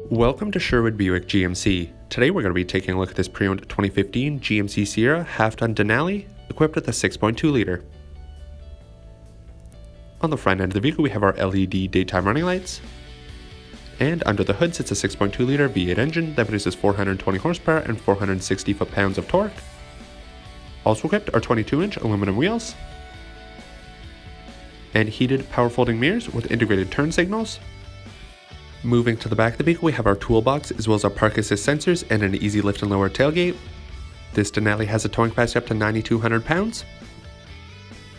Welcome to Sherwood Buick GMC. Today we're going to be taking a look at this pre-owned 2015 GMC Sierra half-ton Denali equipped with a 6.2 liter. On the front end of the vehicle we have our LED daytime running lights, and under the hood sits a 6.2 liter V8 engine that produces 420 horsepower and 460 foot-pounds of torque. Also equipped are 22-inch aluminum wheels and heated power folding mirrors with integrated turn signals. Moving to the back of the vehicle we have our toolbox as well as our park assist sensors and an easy lift and lower tailgate. This Denali has a towing capacity up to 9,200 pounds.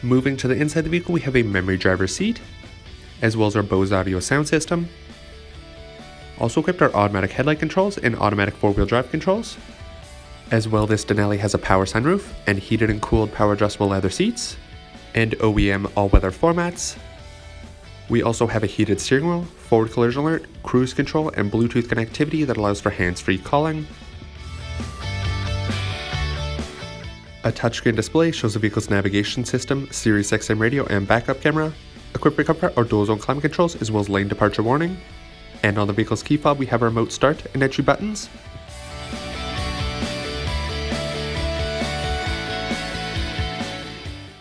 Moving to the inside of the vehicle we have a memory driver's seat as well as our Bose audio sound system. Also equipped are automatic headlight controls and automatic four-wheel drive controls. As well, this Denali has a power sunroof and heated and cooled power adjustable leather seats and OEM all-weather floor mats. We also have a heated steering wheel, forward collision alert, cruise control, and Bluetooth connectivity that allows for hands-free calling. A touchscreen display shows the vehicle's navigation system, SiriusXM radio, and backup camera. Equipped with comfort are dual-zone climate controls as well as lane departure warning. And on the vehicle's key fob we have our remote start and entry buttons.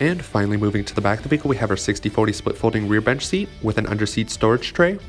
And finally, moving to the back of the vehicle we have our 60/40 split folding rear bench seat with an under-seat storage tray.